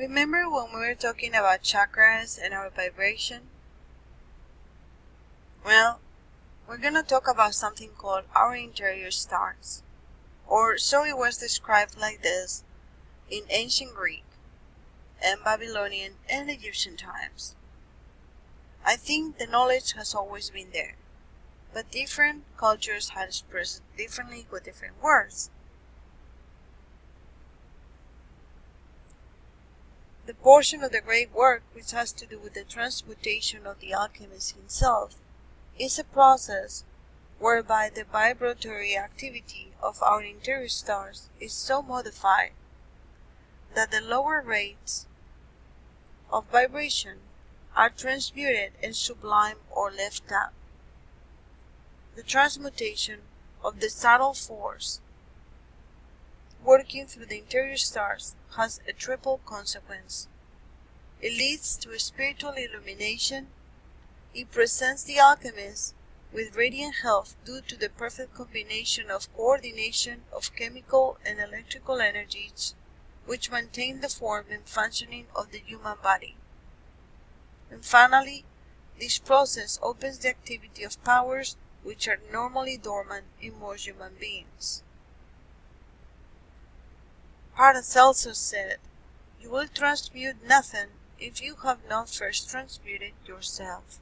Remember when we were talking about chakras and our vibration? Well, we're going to talk about something called our interior stars, or so it was described like this in ancient Greek and Babylonian and Egyptian times. I think the knowledge has always been there, but different cultures had expressed it differently with different words. The portion of the great work which has to do with the transmutation of the alchemist himself is a process whereby the vibratory activity of our interior stars is so modified that the lower rates of vibration are transmuted and sublime or left out. The transmutation of the subtle force working through the interior stars has a triple consequence. It leads to a spiritual illumination. It presents the alchemist with radiant health due to the perfect combination of coordination of chemical and electrical energies which maintain the form and functioning of the human body. And finally, this process opens the activity of powers which are normally dormant in most human beings. Paracelsus said, "You will transmute nothing if you have not first transmuted yourself."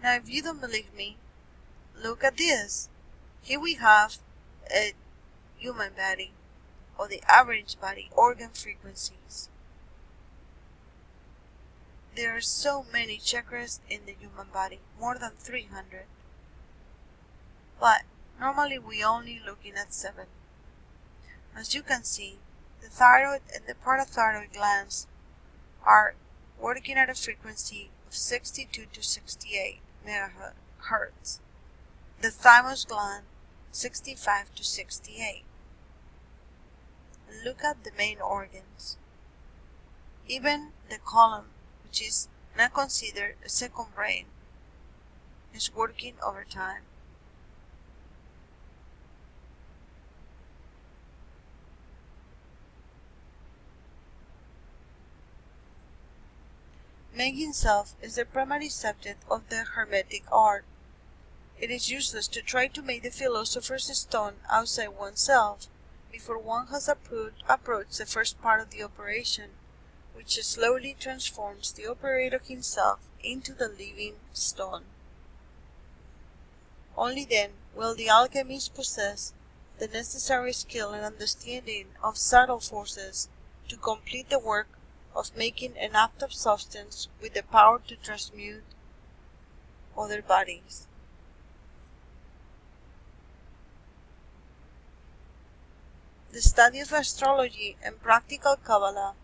Now, if you don't believe me, look at this. Here we have a human body, or the average body organ frequencies. There are so many chakras in the human body, more than 300. But normally we only looking at 7. As you can see, the thyroid and the parathyroid glands are working at a frequency of 62 to 68 megahertz. The thymus gland 65 to 68. And look at the main organs. Even the colon, which is not considered a second brain, is working overtime. Making self is the primary subject of the Hermetic art. It is useless to try to make the philosopher's stone outside oneself before one has approached the first part of the operation, which slowly transforms the operator himself into the living stone. Only then will the alchemist possess the necessary skill and understanding of subtle forces to complete the work of making an active substance with the power to transmute other bodies. The study of astrology and practical Kabbalah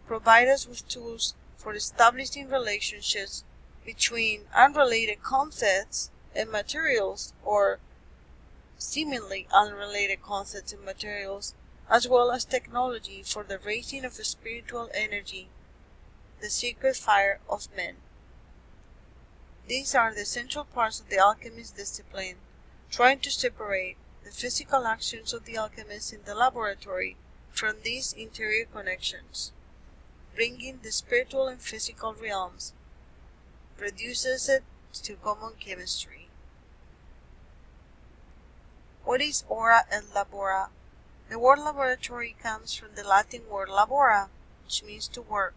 provide us with tools for establishing relationships between unrelated concepts and materials, or seemingly unrelated concepts and materials, as well as technology for the raising of spiritual energy, the sacred fire of men. These are the essential parts of the alchemist discipline, trying to separate the physical actions of the alchemist in the laboratory from these interior connections. Bringing the spiritual and physical realms reduces it to common chemistry. What is ORA and LABORA? The word laboratory comes from the Latin word labora, which means to work.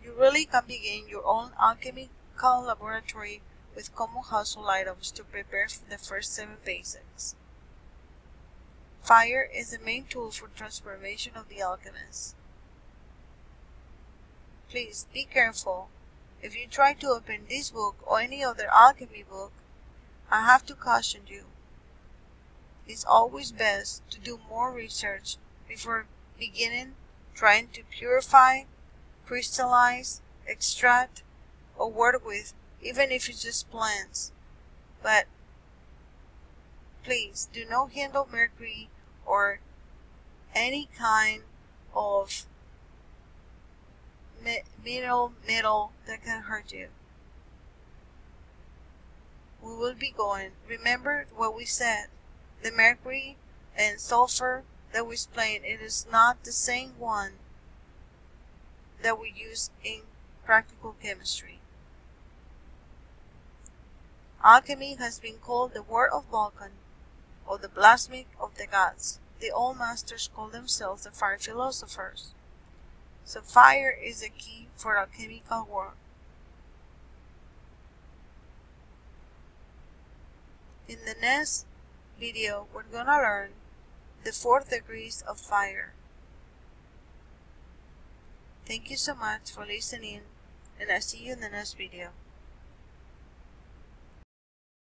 You really can begin your own alchemical laboratory with common household items to prepare for the first 7 basics. Fire is the main tool for transformation of the alchemist. Please be careful. If you try to open this book or any other alchemy book, I have to caution you. It's always best to do more research before beginning trying to purify, crystallize, extract, or work with, even if it's just plants. But please do not handle mercury or any kind of metal that can hurt you. We will be going. Remember what we said. The mercury and sulfur that we explained, it is not the same one that we use in practical chemistry. Alchemy has been called the word of Vulcan, or the blasphemy of the gods. The old masters call themselves the fire philosophers. So fire is the key for alchemical work. In the next video, we're gonna learn the 4 degrees of fire. Thank you so much for listening, and I'll see you in the next video.